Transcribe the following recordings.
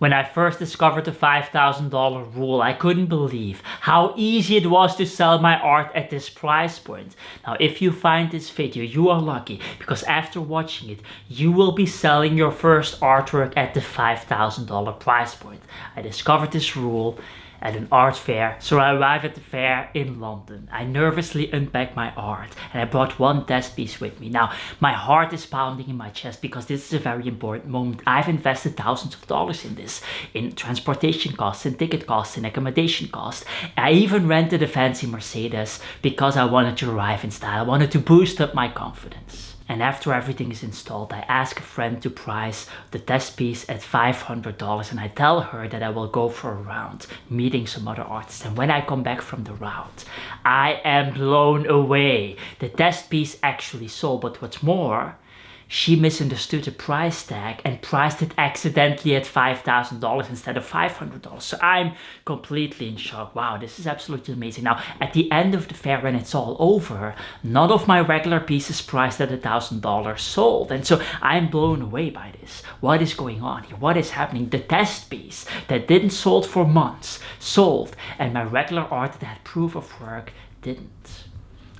When I first discovered the $5,000 rule, I couldn't believe how easy it was to sell my art at this price point. Now, if you find this video, you are lucky, because after watching it, you will be selling your first artwork at the $5,000 price point. I discovered this rule at an art fair, so I arrived at the fair in London. I nervously unpacked my art and I brought one test piece with me. Now, my heart is pounding in my chest because this is a very important moment. I've invested thousands of dollars in this, in transportation costs, in ticket costs, in accommodation costs. I even rented a fancy Mercedes because I wanted to arrive in style. I wanted to boost up my confidence. And after everything is installed, I ask a friend to price the test piece at $500, and I tell her that I will go for a round, meeting some other artists. And when I come back from the round, I am blown away. The test piece actually sold, but what's more, she misunderstood the price tag and priced it accidentally at $5,000 instead of $500. So I'm completely in shock. Wow, this is absolutely amazing. Now, at the end of the fair, when it's all over, none of my regular pieces priced at $1,000 sold. And so I'm blown away by this. What is going on here? What is happening? The test piece that didn't sold for months sold, and my regular art that had proof of work didn't.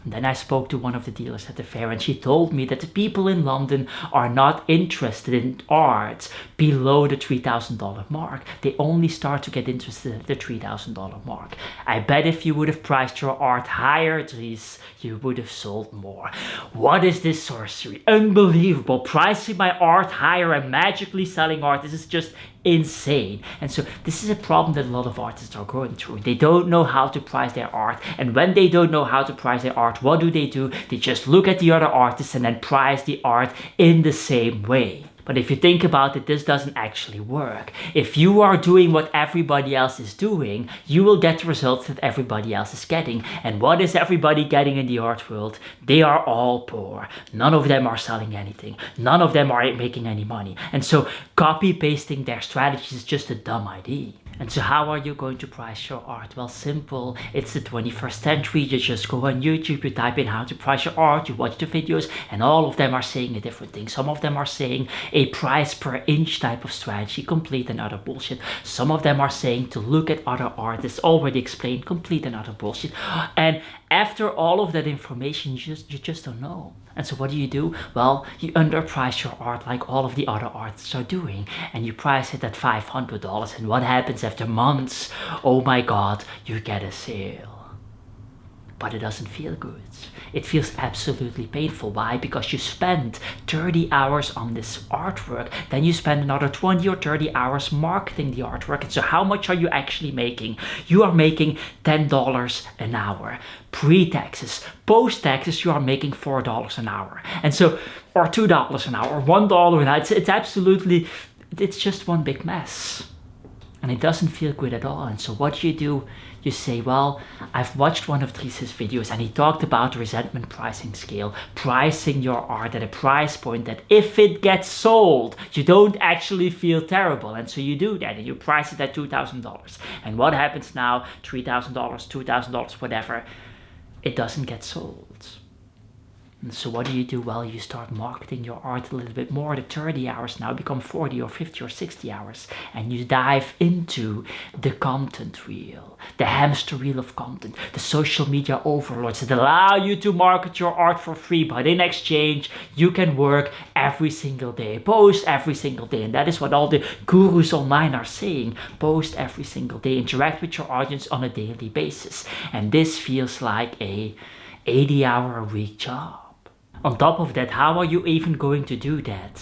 And then I spoke to one of the dealers at the fair, and she told me that the people in London are not interested in art below the $3,000 mark. They only start to get interested at the $3,000 mark. I bet if you would have priced your art higher, Dries, you would have sold more. What is this sorcery? Unbelievable. Pricing my art higher and magically selling art. This is just insane. And so this is a problem that a lot of artists are going through. They don't know how to price their art, and when they don't know how to price their art, what do? They just look at the other artists and then price the art in the same way. But if you think about it, this doesn't actually work. If you are doing what everybody else is doing, you will get the results that everybody else is getting. And what is everybody getting in the art world? They are all poor. None of them are selling anything. None of them are making any money. And so copy pasting their strategies is just a dumb idea. And so how are you going to price your art? Well, simple. It's the 21st century. You just go on YouTube, you type in how to price your art, you watch the videos, and all of them are saying a different thing. Some of them are saying a price per inch type of strategy, complete and utter bullshit. Some of them are saying to look at other artists, already explained, complete and utter bullshit. And after all of that information, you just don't know. And so what do? Well, you underprice your art like all of the other artists are doing, and you price it at $500. And what happens after months? Oh my God, you get a sale. But it doesn't feel good. It feels absolutely painful. Why? Because you spend 30 hours on this artwork, then you spend another 20 or 30 hours marketing the artwork. And so how much are you actually making? You are making $10 an hour. Pre-taxes. Post-taxes, you are making $4 an hour. And so, or $2 an hour, or $1 an hour. It's absolutely, it's just one big mess. And it doesn't feel good at all. And so what do? You say, well, I've watched one of Dries' videos and he talked about the resentment pricing scale, pricing your art at a price point that if it gets sold, you don't actually feel terrible. And so you do that and you price it at $2,000. And what happens now? $3,000, $2,000, whatever. It doesn't get sold. And so what do? Well, you start marketing your art a little bit more. The 30 hours now become 40 or 50 or 60 hours. And you dive into the content wheel, the hamster wheel of content, the social media overlords that allow you to market your art for free. But in exchange, you can work every single day, post every single day. And that is what all the gurus online are saying. Post every single day, interact with your audience on a daily basis. And this feels like a 80-hour-a-week job. On top of that, how are you even going to do that?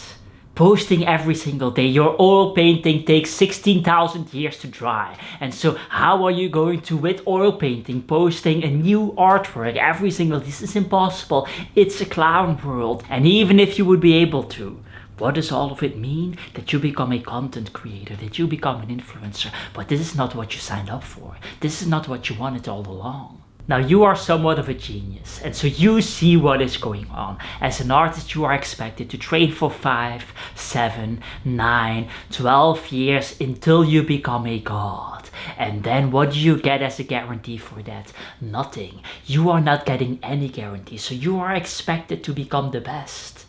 Posting every single day. Your oil painting takes 16,000 years to dry. And so how are you going to, with oil painting, posting a new artwork every single day? This is impossible. It's a clown world. And even if you would be able to, what does all of it mean? That you become a content creator, that you become an influencer. But this is not what you signed up for. This is not what you wanted all along. Now, you are somewhat of a genius, and so you see what is going on. As an artist, you are expected to train for 5, 7, 9, 12 years until you become a god. And then what do you get as a guarantee for that? Nothing. You are not getting any guarantee, so you are expected to become the best.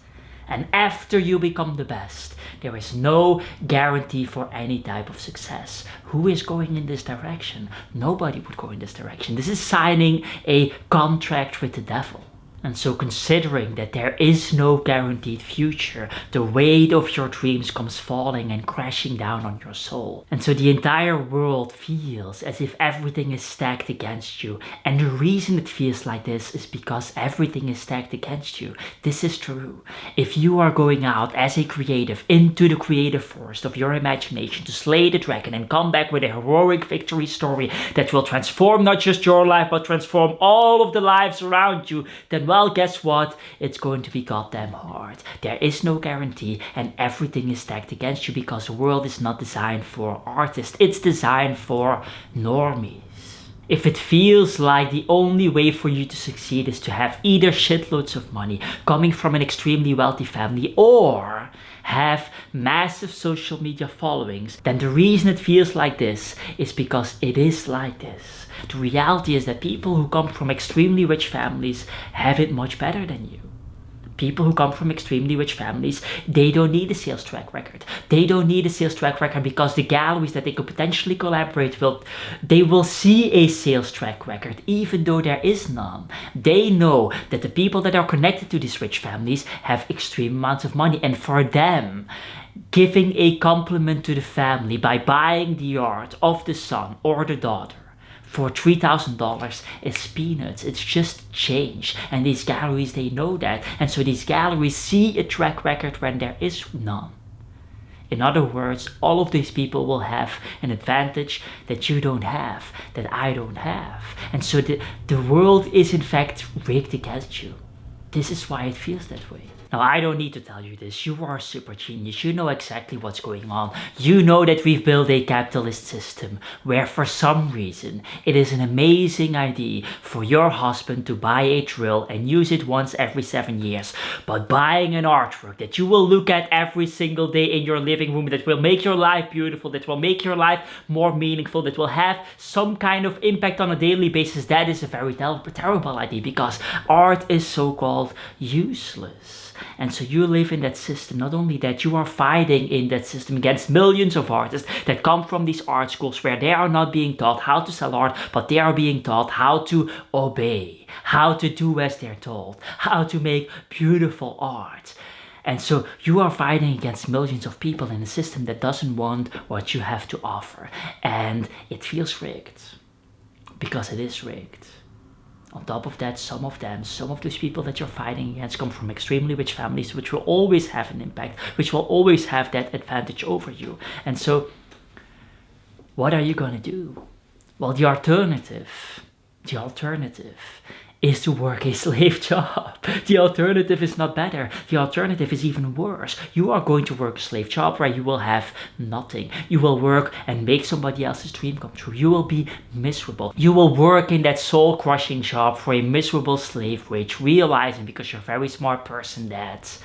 And after you become the best, there is no guarantee for any type of success. Who is going in this direction? Nobody would go in this direction. This is signing a contract with the devil. And so considering that there is no guaranteed future, the weight of your dreams comes falling and crashing down on your soul. And so the entire world feels as if everything is stacked against you. And the reason it feels like this is because everything is stacked against you. This is true. If you are going out as a creative into the creative forest of your imagination to slay the dragon and come back with a heroic victory story that will transform not just your life but transform all of the lives around you, then well, guess what? It's going to be goddamn hard. There is no guarantee and everything is stacked against you because the world is not designed for artists. It's designed for normies. If it feels like the only way for you to succeed is to have either shitloads of money coming from an extremely wealthy family or have massive social media followings, then the reason it feels like this is because it is like this. The reality is that people who come from extremely rich families have it much better than you. People who come from extremely rich families, they don't need a sales track record. They don't need a sales track record because the galleries that they could potentially collaborate with, they will see a sales track record even though there is none. They know that the people that are connected to these rich families have extreme amounts of money, and for them, giving a compliment to the family by buying the art of the son or the daughter for $3,000 is peanuts. It's just change. And these galleries, they know that. And so these galleries see a track record when there is none. In other words, all of these people will have an advantage that you don't have, that I don't have. And so the world is in fact rigged against you. This is why it feels that way. Now, I don't need to tell you this. You are a super genius. You know exactly what's going on. You know that we've built a capitalist system where for some reason it is an amazing idea for your husband to buy a drill and use it once every 7 years. But buying an artwork that you will look at every single day in your living room, that will make your life beautiful, that will make your life more meaningful, that will have some kind of impact on a daily basis, that is a very terrible idea because art is so-called useless. And so you live in that system. Not only that, you are fighting in that system against millions of artists that come from these art schools where they are not being taught how to sell art, but they are being taught how to obey, how to do as they're told, how to make beautiful art. And so you are fighting against millions of people in a system that doesn't want what you have to offer. And it feels rigged because it is rigged. On top of that, some of those people that you're fighting against come from extremely rich families, which will always have an impact, which will always have that advantage over you. And so, what are you going to do? Well, the alternative is to work a slave job. The alternative is not better. The alternative is even worse. You are going to work a slave job where you will have nothing. You will work and make somebody else's dream come true. You will be miserable. You will work in that soul-crushing job for a miserable slave wage, realizing, because you're a very smart person, that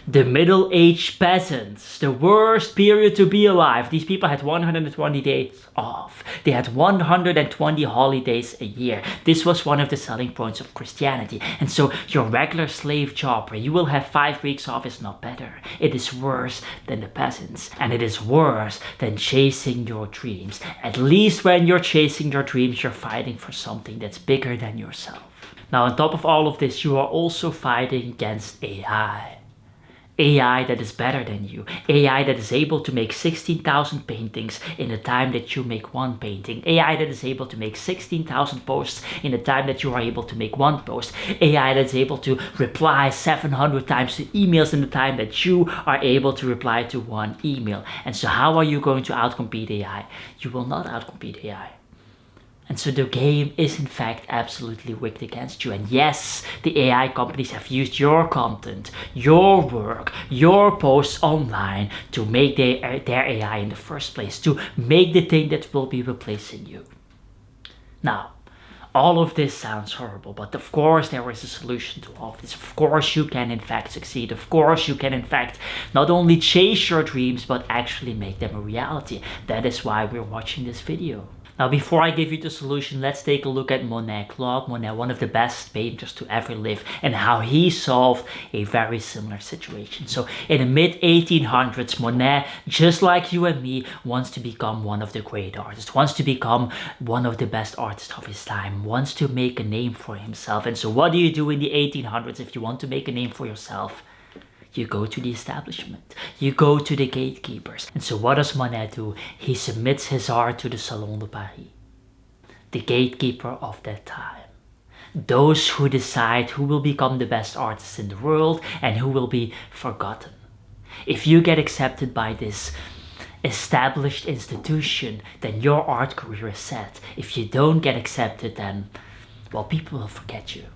the middle-aged peasants, the worst period to be alive. These people had 120 days off. They had 120 holidays a year. This was one of the selling points of Christianity. And so your regular slave job where you will have 5 weeks off is not better. It is worse than the peasants. And it is worse than chasing your dreams. At least when you're chasing your dreams, you're fighting for something that's bigger than yourself. Now, on top of all of this, you are also fighting against AI. AI that is better than you. AI that is able to make 16,000 paintings in the time that you make one painting. AI that is able to make 16,000 posts in the time that you are able to make one post. AI that is able to reply 700 times to emails in the time that you are able to reply to one email. And so how are you going to outcompete AI? You will not outcompete AI. And so the game is in fact absolutely rigged against you. And yes, the AI companies have used your content, your work, your posts online to make their AI in the first place, to make the thing that will be replacing you. Now, all of this sounds horrible, but of course there is a solution to all of this. Of course you can in fact succeed. Of course you can in fact not only chase your dreams, but actually make them a reality. That is why we're watching this video. Now, before I give you the solution, let's take a look at Monet. Claude Monet, one of the best painters to ever live, and how he solved a very similar situation. So in the mid-1800s, Monet, just like you and me, wants to become one of the great artists, wants to become one of the best artists of his time, wants to make a name for himself. And so what do you do in the 1800s if you want to make a name for yourself? You go to the establishment, you go to the gatekeepers. And so what does Monet do? He submits his art to the Salon de Paris, the gatekeeper of that time. Those who decide who will become the best artists in the world and who will be forgotten. If you get accepted by this established institution, then your art career is set. If you don't get accepted, then, well, people will forget you.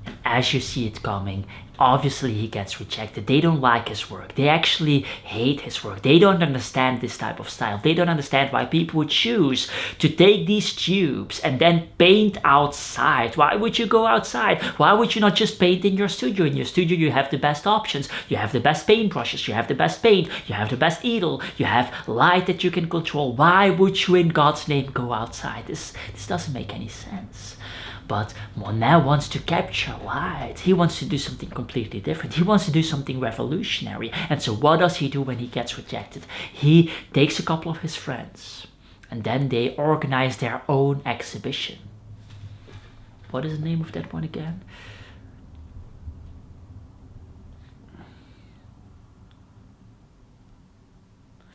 And as you see it coming, obviously he gets rejected. They don't like his work. They actually hate his work. They don't understand this type of style. They don't understand why people would choose to take these tubes and then paint outside. Why would you go outside? Why would you not just paint in your studio? In your studio you have the best options. You have the best paintbrushes. You have the best paint. You have the best easel. You have light that you can control. Why would you in God's name go outside? This doesn't make any sense. But Monet wants to capture light. He wants to do something completely different. He wants to do something revolutionary. And so what does he do when he gets rejected? He takes a couple of his friends and then they organize their own exhibition. What is the name of that one again?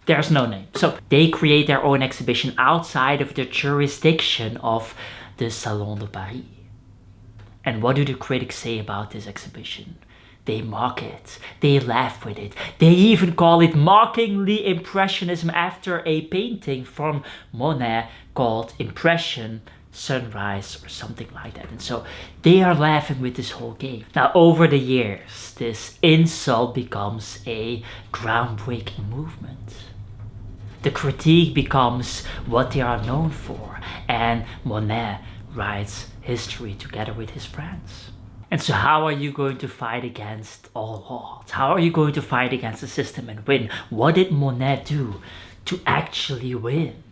There's no name. So they create their own exhibition outside of the jurisdiction of the Salon de Paris. And what do the critics say about this exhibition? They mock it, they laugh with it, they even call it mockingly Impressionism after a painting from Monet called Impression Sunrise or something like that. And so they are laughing with this whole game. Now over the years, this insult becomes a groundbreaking movement. The critique becomes what they are known for, and Monet writes history together with his friends. And so how are you going to fight against all odds? How are you going to fight against the system and win? What did Monet do to actually win?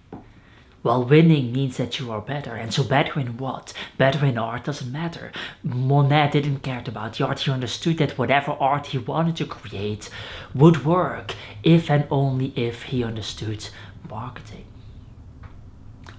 Well, winning means that you are better. And so better in what? Better in art doesn't matter. Monet didn't care about the art. He understood that whatever art he wanted to create would work if and only if he understood marketing.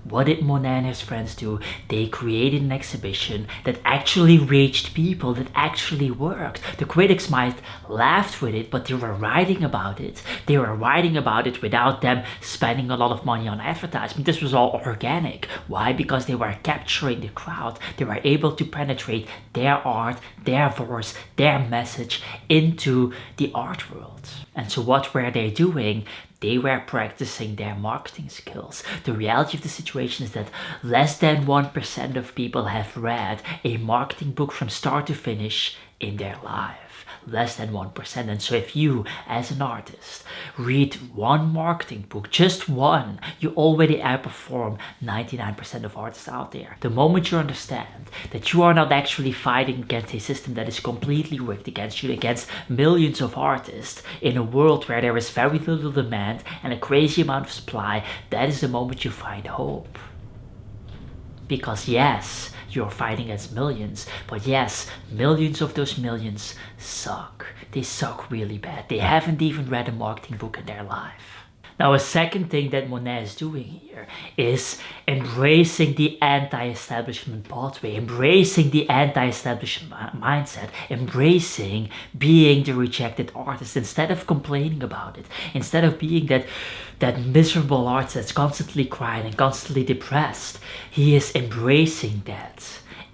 What did Monet and his friends do? They created an exhibition that actually reached people, that actually worked. The critics might laugh with it, but they were writing about it. They were writing about it without them spending a lot of money on advertisement. This was all organic. Why? Because they were capturing the crowd. They were able to penetrate their art, their voice, their message into the art world. And so what were they doing? They were practicing their marketing skills. The reality of the situation is that less than 1% of people have read a marketing book from start to finish in their life. Less than 1%. And so if you, as an artist, read one marketing book, just one, you already outperform 99% of artists out there. The moment you understand that you are not actually fighting against a system that is completely rigged against you, against millions of artists, in a world where there is very little demand and a crazy amount of supply, that is the moment you find hope. Because yes, you're fighting against millions, but yes, millions of those millions suck. They suck really bad. They haven't even read a marketing book in their life. Now, a second thing that Monet is doing here is embracing the anti-establishment pathway, embracing the anti-establishment mindset, embracing being the rejected artist instead of complaining about it, instead of being that miserable artist that's constantly crying and constantly depressed. He is embracing that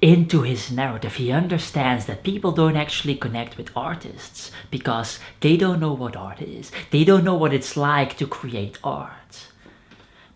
into his narrative. He understands that people don't actually connect with artists because they don't know what art is. They don't know what it's like to create art.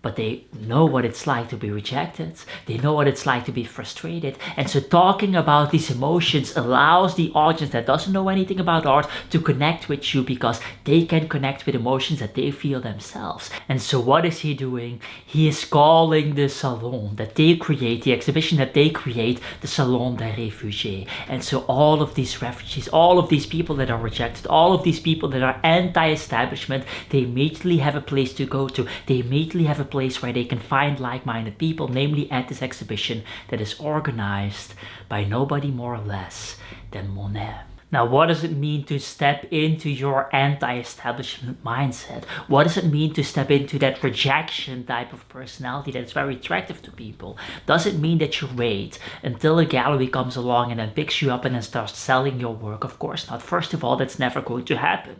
But they know what it's like to be rejected. They know what it's like to be frustrated. And so talking about these emotions allows the audience that doesn't know anything about art to connect with you because they can connect with emotions that they feel themselves. And so what is he doing? He is calling the salon that they create, the exhibition that they create, the Salon des Réfugiés. And so all of these refugees, all of these people that are rejected, all of these people that are anti-establishment, they immediately have a place to go to. They immediately have a place where they can find like-minded people, namely at this exhibition that is organized by nobody more or less than Monet. Now, what does it mean to step into your anti-establishment mindset? What does it mean to step into that rejection type of personality that's very attractive to people? Does it mean that you wait until a gallery comes along and then picks you up and then starts selling your work? Of course not. First of all, that's never going to happen.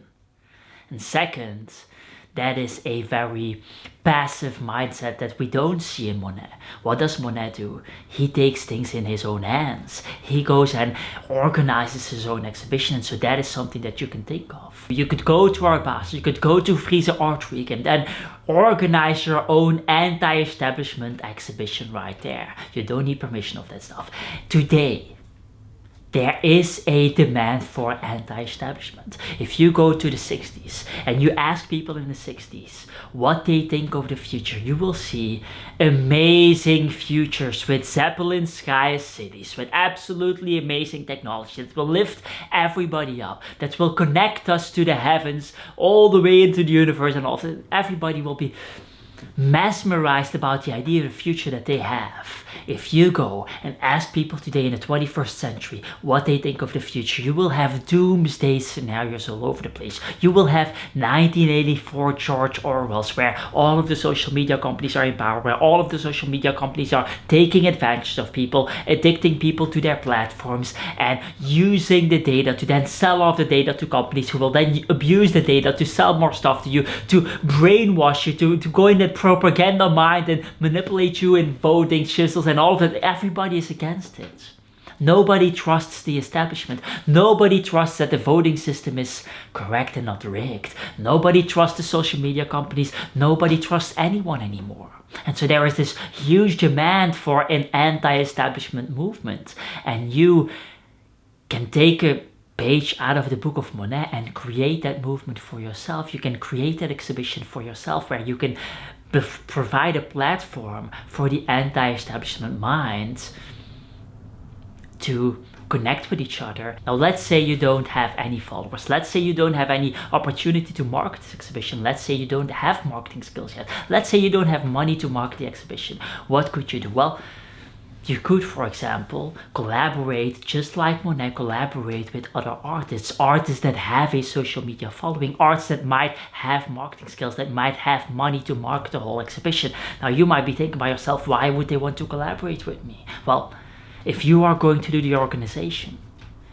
And second, that is a very passive mindset that we don't see in Monet. What does Monet do? He takes things in his own hands. He goes and organizes his own exhibition, and so that is something that you can think of. You could go to Art Basel, you could go to Friese Art Week and then organize your own anti-establishment exhibition right there. You don't need permission of that stuff. Today, there is a demand for anti-establishment. If you go to the 60s and you ask people in the 60s what they think of the future, you will see amazing futures with Zeppelin sky cities, with absolutely amazing technology that will lift everybody up, that will connect us to the heavens all the way into the universe, and also everybody will be mesmerized about the idea of the future that they have. If you go and ask people today in the 21st century what they think of the future, you will have doomsday scenarios all over the place. You will have 1984 George Orwell's, where all of the social media companies are in power, where all of the social media companies are taking advantage of people, addicting people to their platforms, and using the data to then sell off the data to companies who will then abuse the data to sell more stuff to you, to brainwash you, to go in that propaganda mind and manipulate you in voting chisels and all of it. Everybody is against it. Nobody trusts the establishment. Nobody trusts that the voting system is correct and not rigged. Nobody trusts the social media companies. Nobody trusts anyone anymore. And so there is this huge demand for an anti-establishment movement. And you can take a page out of the book of Monet and create that movement for yourself. You can create that exhibition for yourself where you can provide a platform for the anti-establishment mind to connect with each other. Now, let's say you don't have any followers. Let's say you don't have any opportunity to market this exhibition. Let's say you don't have marketing skills yet. Let's say you don't have money to market the exhibition. What could you do? Well, you could, for example, collaborate, just like Monet, collaborate with other artists that have a social media following, artists that might have marketing skills, that might have money to market the whole exhibition. Now, you might be thinking by yourself, why would they want to collaborate with me? Well, if you are going to do the organization,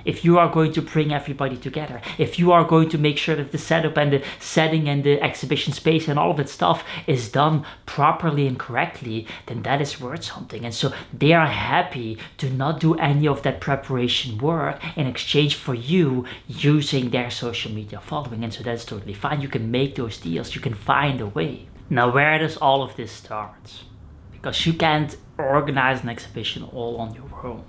if you are going to bring everybody together, if you are going to make sure that the setup and the setting and the exhibition space and all of that stuff is done properly and correctly, then that is worth something. And so they are happy to not do any of that preparation work in exchange for you using their social media following. And so that's totally fine. You can make those deals. You can find a way. Now, where does all of this start? Because you can't organize an exhibition all on your own.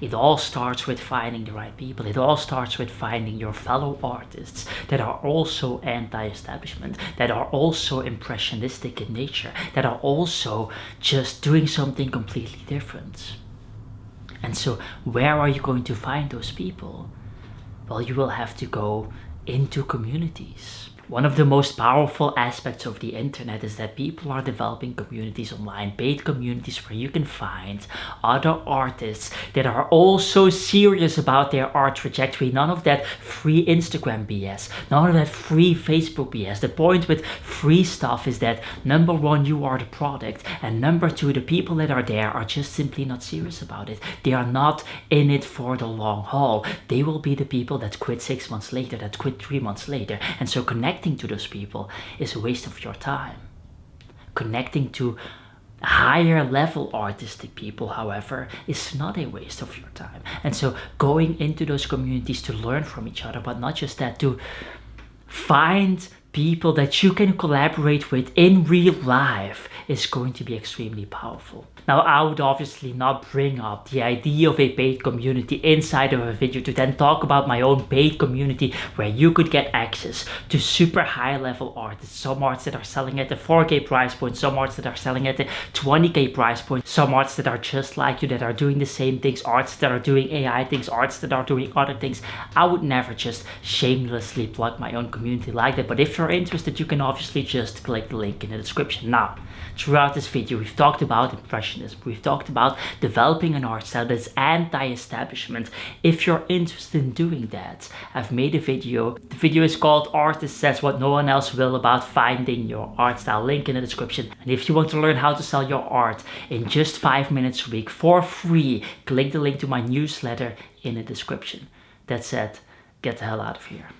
It all starts with finding the right people. It all starts with finding your fellow artists that are also anti-establishment, that are also impressionistic in nature, that are also just doing something completely different. And so where are you going to find those people? Well, you will have to go into communities. One of the most powerful aspects of the internet is that people are developing communities online, paid communities where you can find other artists that are also serious about their art trajectory. None of that free Instagram BS, none of that free Facebook BS. The point with free stuff is that number one, you are the product, and number two, the people that are there are just simply not serious about it. They are not in it for the long haul. They will be the people that quit 6 months later, that quit 3 months later. And so connecting to those people is a waste of your time. Connecting to higher level artistic people, however, is not a waste of your time. And so going into those communities to learn from each other, but not just that, to find people that you can collaborate with in real life is going to be extremely powerful. Now, I would obviously not bring up the idea of a paid community inside of a video to then talk about my own paid community where you could get access to super high level artists. Some artists that are selling at the 4K price point, some artists that are selling at the 20K price point, some artists that are just like you, that are doing the same things, artists that are doing AI things, artists that are doing other things. I would never just shamelessly plug my own community like that. But if you're you're interested, you can obviously just click the link in the description. Now, throughout this video, we've talked about impressionism, we've talked about developing an art style that's anti-establishment. If you're interested in doing that, I've made a video. The video is called Artist Says What No One Else Will, about finding your art style, link in the description. And if you want to learn how to sell your art in just 5 minutes a week for free, click the link to my newsletter in the description. That said, get the hell out of here.